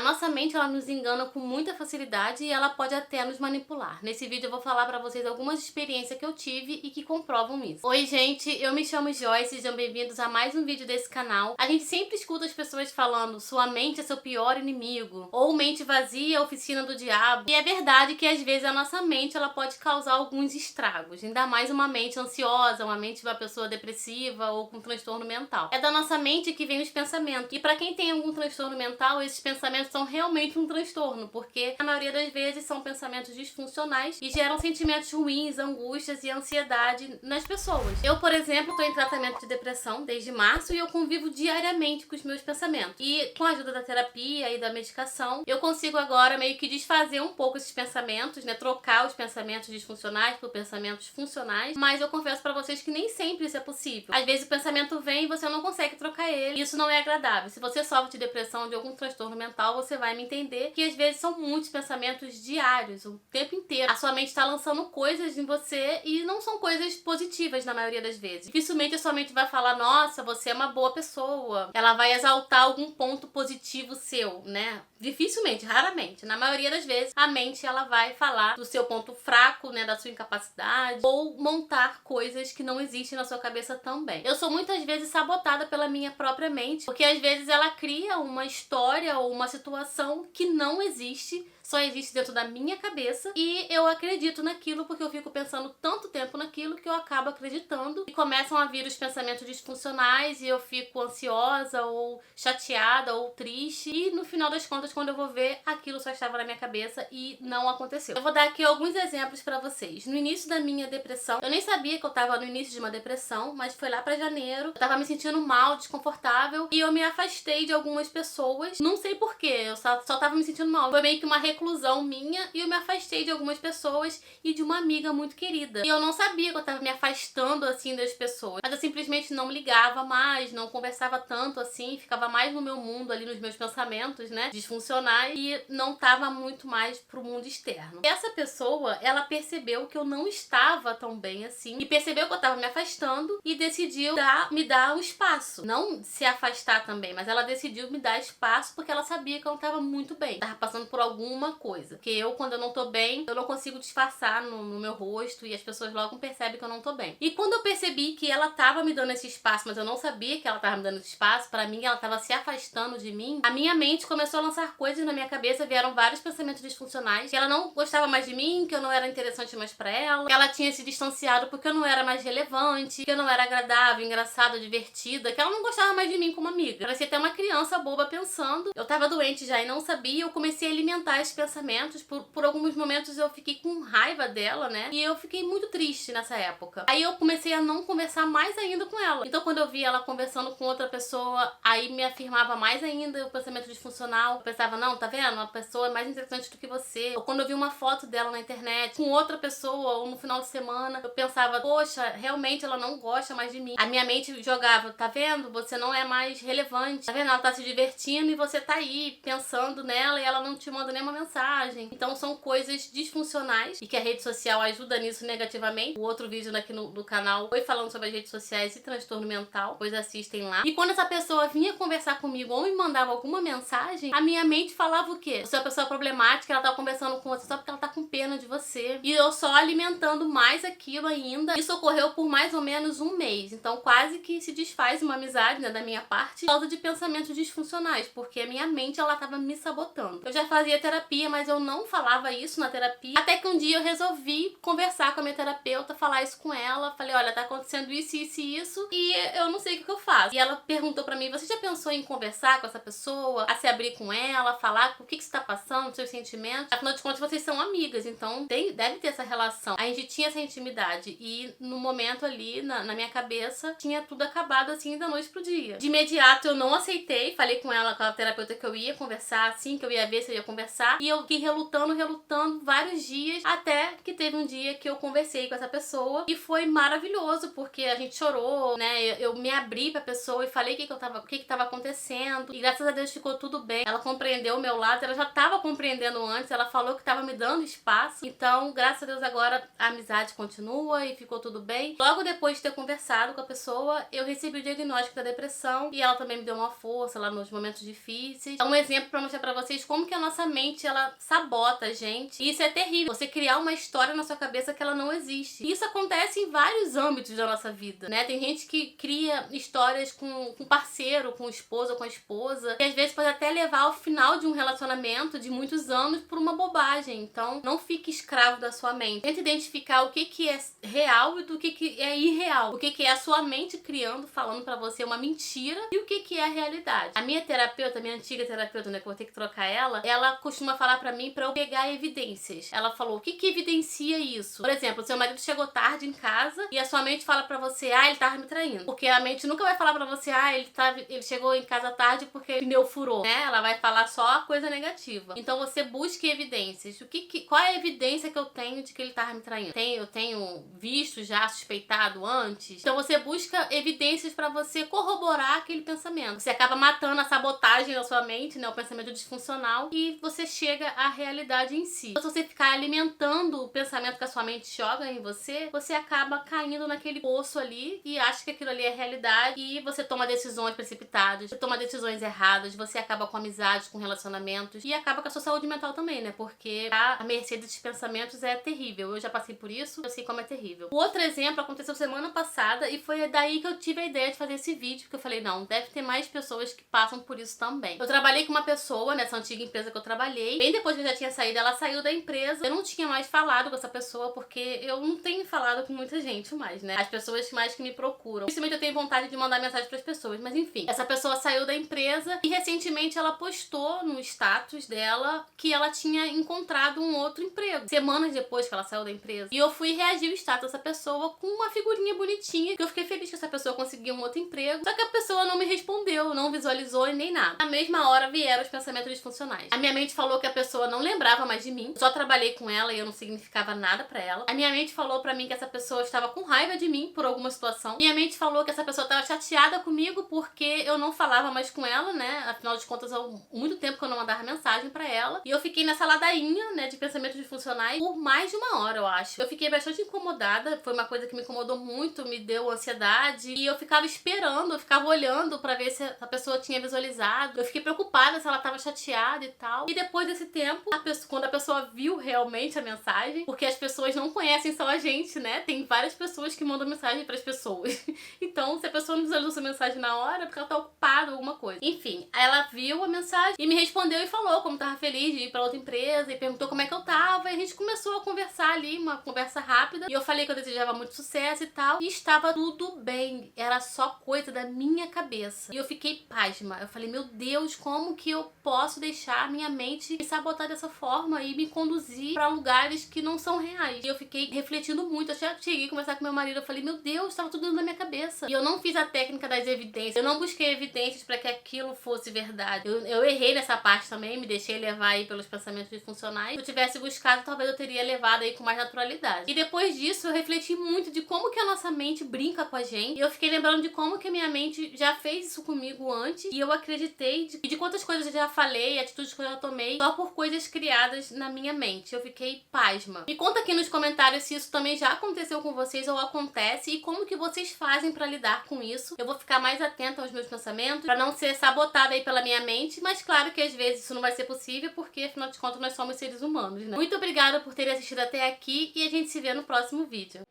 nossa mente, ela nos engana com muita facilidade e ela pode até nos manipular. Nesse vídeo eu vou falar pra vocês algumas experiências que eu tive e que comprovam isso. Oi, gente, eu me chamo Joyce, sejam bem-vindos a mais um vídeo desse canal. A gente sempre escuta as pessoas falando, sua mente é seu pior inimigo, ou mente vazia, oficina do diabo. E é verdade que às vezes a nossa mente, ela pode causar alguns estragos, ainda mais uma mente ansiosa, uma mente de uma pessoa depressiva ou com transtorno mental. É da nossa mente que vem os pensamentos. E pra quem tem algum transtorno mental, esses pensamentos são realmente um transtorno, porque a maioria das vezes são pensamentos disfuncionais e geram sentimentos ruins, angústias e ansiedade nas pessoas. Eu, por exemplo, estou em tratamento de depressão desde março e eu convivo diariamente com os meus pensamentos. E com a ajuda da terapia e da medicação, eu consigo agora meio que desfazer um pouco esses pensamentos, né? Trocar os pensamentos disfuncionais por pensamentos funcionais, mas eu confesso pra vocês que nem sempre isso é possível. Às vezes o pensamento vem e você não consegue trocar ele, e isso não é agradável. Se você sofre de depressão, de algum transtorno mental, você vai me entender que às vezes são muitos pensamentos diários, o tempo inteiro. A sua mente está lançando coisas em você e não são coisas positivas na maioria das vezes. Dificilmente a sua mente vai falar, nossa, você é uma boa pessoa. Ela vai exaltar algum ponto positivo seu, né? Dificilmente, raramente. Na maioria das vezes, a mente ela vai falar do seu ponto fraco, né, da sua incapacidade, ou montar coisas que não existem na sua cabeça também. Eu sou muitas vezes sabotada pela minha própria mente, porque às vezes ela cria uma história ou uma situação que não existe, só existe dentro da minha cabeça, e eu acredito naquilo porque eu fico pensando tanto tempo naquilo que eu acabo acreditando e começam a vir os pensamentos disfuncionais e eu fico ansiosa ou chateada ou triste e no final das contas, quando eu vou ver, aquilo só estava na minha cabeça e não aconteceu. Eu vou dar aqui alguns exemplos pra vocês. No início da minha depressão, eu nem sabia que eu tava no início de uma depressão, mas foi lá pra janeiro, eu tava me sentindo mal, desconfortável e eu me afastei de algumas pessoas, não sei porquê, eu só tava me sentindo mal. Foi meio que uma reclusão minha e eu me afastei de algumas pessoas e de uma amiga muito querida. E eu não sabia que eu tava me afastando assim das pessoas, mas eu simplesmente não ligava mais, não conversava tanto assim, ficava mais no meu mundo ali, nos meus pensamentos, né, disfuncionais e não tava muito mais pro mundo externo. E essa pessoa, ela percebeu que eu não estava tão bem assim e percebeu que eu tava me afastando e decidiu me dar o espaço. Não se afastar também, mas ela decidiu me dar espaço porque ela sabia que eu não tava muito bem. Tava passando por alguma coisa. Porque eu, quando eu não tô bem, eu não consigo disfarçar no meu rosto e as pessoas logo percebem que eu não tô bem. E quando eu percebi que ela tava me dando esse espaço, mas eu não sabia que ela tava me dando esse espaço, pra mim ela tava se afastando de mim, a minha mente começou a lançar coisas na minha cabeça, vieram vários pensamentos disfuncionais, que ela não gostava mais de mim, que eu não era interessante mais pra ela, que ela tinha se distanciado porque eu não era mais relevante, que eu não era agradável, engraçada, divertida, que ela não gostava mais de mim como amiga. Parecia até uma criança boba pensando. Eu tava doente já e não sabia, eu comecei a alimentar esses pensamentos, por alguns momentos eu fiquei com raiva dela, né? E eu fiquei muito triste nessa época. Aí eu comecei a não conversar mais ainda com ela. Então quando eu via ela conversando com outra pessoa, aí me afirmava mais ainda o pensamento disfuncional. Eu pensava, não, tá vendo? Uma pessoa é mais interessante do que você. Ou quando eu vi uma foto dela na internet com outra pessoa, ou no final de semana, eu pensava, poxa, realmente ela não gosta mais de mim. A minha mente jogava, tá vendo? Você não é mais relevante. Tá vendo? Ela tá se divertindo e você tá aí pensando nela e ela não te manda nenhuma mensagem. Então são coisas disfuncionais e que a rede social ajuda nisso negativamente. O outro vídeo aqui no canal foi falando sobre as redes sociais e transtorno mental, pois assistem lá. E quando essa pessoa vinha conversar comigo ou me mandava alguma mensagem, a minha mente falava o quê? Você é uma pessoa problemática, ela tá conversando com você só porque ela tá com pena de você. E eu só alimentando mais aquilo ainda. Isso ocorreu por mais ou menos um mês. Então quase que se desfaz uma amizade, né, da minha parte, por causa de pensamentos disfuncionais, porque a minha mente, ela tava me sabotando. Eu já fazia terapia, mas eu não falava isso na terapia, até que um dia eu resolvi conversar com a minha terapeuta, falar isso com ela, falei, olha, tá acontecendo isso, isso e isso, e eu não sei o que eu faço. E ela perguntou pra mim, você já pensou em conversar com essa pessoa, a se abrir com ela, falar o que você tá passando, os seus sentimentos? Afinal de contas, vocês são amigas, então deve ter essa relação. A gente tinha essa intimidade, e no momento ali, na minha cabeça, tinha tudo acabado assim, da noite pro dia. De imediato, eu não aceitei, falei com ela, com a terapeuta, que eu ia conversar, assim, que eu ia ver se eu ia conversar, e eu fiquei relutando vários dias, até que teve um dia que eu conversei com essa pessoa, e foi maravilhoso, porque a gente chorou, né, eu me abri pra pessoa e falei o que tava acontecendo, e graças a Deus ficou tudo bem. Ela compreendeu o meu lado, ela já tava compreendendo antes, ela falou que tava me dando espaço, então, graças a Deus, agora a amizade continua e ficou tudo bem. Logo depois de ter conversado com a pessoa, eu recebi o diagnóstico da depressão, e ela também me deu uma força lá nos momentos difíceis. É um exemplo exemplo pra mostrar pra vocês como que a nossa mente, ela sabota a gente. E isso é terrível, você criar uma história na sua cabeça que ela não existe. E isso acontece em vários âmbitos da nossa vida, né? Tem gente que cria histórias com parceiro, com o esposo ou com a esposa, e às vezes pode até levar ao final de um relacionamento de muitos anos por uma bobagem. Então, não fique escravo da sua mente. Tente identificar o que é real e do que é irreal. O que é a sua mente criando, falando pra você uma mentira, e o que é a realidade. A minha terapeuta, minha antiga terapeuta, né, que eu vou ter que trocar ela costuma falar pra mim pra eu pegar evidências. Ela falou, o que evidencia isso? Por exemplo, seu marido chegou tarde em casa e a sua mente fala pra você, ele tava me traindo. Porque a mente nunca vai falar pra você, ele chegou em casa tarde porque o pneu furou, né? Ela vai falar só a coisa negativa. Então você busque evidências. Qual é a evidência que eu tenho de que ele tava me traindo? Eu tenho visto já, suspeitado antes. Então você busca evidências pra você corroborar aquele pensamento. Você acaba matando a sabotagem da sua mente, né? O pensamento disfuncional, e você chega à realidade em si. Se você ficar alimentando o pensamento que a sua mente joga em você, você acaba caindo naquele poço ali e acha que aquilo ali é realidade, e você toma decisões precipitadas, você toma decisões erradas, você acaba com amizades, com relacionamentos, e acaba com a sua saúde mental também, né? Porque a mercê desses pensamentos é terrível. Eu já passei por isso, eu sei como é terrível. O outro exemplo aconteceu semana passada e foi daí que eu tive a ideia de fazer esse vídeo, porque eu falei, não, deve ter mais pessoas que passam por isso também. Eu trabalhei com uma pessoa nessa antiga empresa que eu trabalhei. Bem depois que eu já tinha saído, ela saiu da empresa. Eu não tinha mais falado com essa pessoa, porque eu não tenho falado com muita gente mais, né? As pessoas mais que me procuram. Principalmente eu tenho vontade de mandar mensagem pras pessoas, mas enfim. Essa pessoa saiu da empresa e recentemente ela postou no status dela que ela tinha encontrado um outro emprego. Semanas depois que ela saiu da empresa. E eu fui reagir o status dessa pessoa com uma figurinha bonitinha, que eu fiquei feliz que essa pessoa conseguiu um outro emprego. Só que a pessoa não me respondeu, não visualizou e nem nada. Na mesma hora vieram os pensamentos disfuncionais. A minha mente falou que a pessoa não lembrava mais de mim. Só trabalhei com ela e eu não significava nada pra ela. A minha mente falou pra mim que essa pessoa estava com raiva de mim por alguma situação. Minha mente falou que essa pessoa estava chateada comigo porque eu não falava mais com ela, né? Afinal de contas, há muito tempo que eu não mandava mensagem pra ela. E eu fiquei nessa ladainha, né, de pensamentos disfuncionais por mais de uma hora, eu acho. Eu fiquei bastante incomodada. Foi uma coisa que me incomodou muito, me deu ansiedade. E eu ficava esperando, eu ficava olhando pra ver se a pessoa tinha visualizado. Eu fiquei preocupada se ela tava chateada e tal. E depois desse tempo, quando a pessoa viu realmente a mensagem, porque as pessoas não conhecem só a gente, né? Tem várias pessoas que mandam mensagem pras pessoas. Então, se a pessoa não visualizou sua mensagem na hora, é porque ela tá ocupada ou alguma coisa. Enfim, ela viu a mensagem e me respondeu e falou como tava feliz de ir pra outra empresa e perguntou como é que eu tava. E a gente começou a conversar ali, uma conversa rápida. E eu falei que eu desejava muito sucesso e tal. E estava tudo bem. Era só coisa da minha cabeça. E eu fiquei pasma. Eu falei, meu Deus, como que eu posso deixar minha mente me sabotar dessa forma e me conduzir pra lugares que não são reais? E eu fiquei refletindo muito. Eu cheguei a conversar com meu marido. Eu falei, meu Deus, tava tudo dentro da minha cabeça. E eu não fiz a técnica das evidências. Eu não busquei evidências pra que aquilo fosse verdade. Eu errei nessa parte também. Me deixei levar aí pelos pensamentos disfuncionais. Se eu tivesse buscado, talvez eu teria levado aí com mais naturalidade. E depois disso, eu refleti muito de como que a nossa mente brinca com a gente. E eu fiquei lembrando de como que a minha mente já fez isso comigo antes. E eu acreditei de quantas coisas eu já falei, atitudes que eu já tomei, só por coisas criadas na minha mente. Eu fiquei pasma. Me conta aqui nos comentários se isso também já aconteceu com vocês ou acontece e como que vocês fazem pra lidar com isso. Eu vou ficar mais atenta aos meus pensamentos pra não ser sabotada aí pela minha mente, mas claro que às vezes isso não vai ser possível porque afinal de contas nós somos seres humanos, né? Muito obrigada por terem assistido até aqui e a gente se vê no próximo vídeo.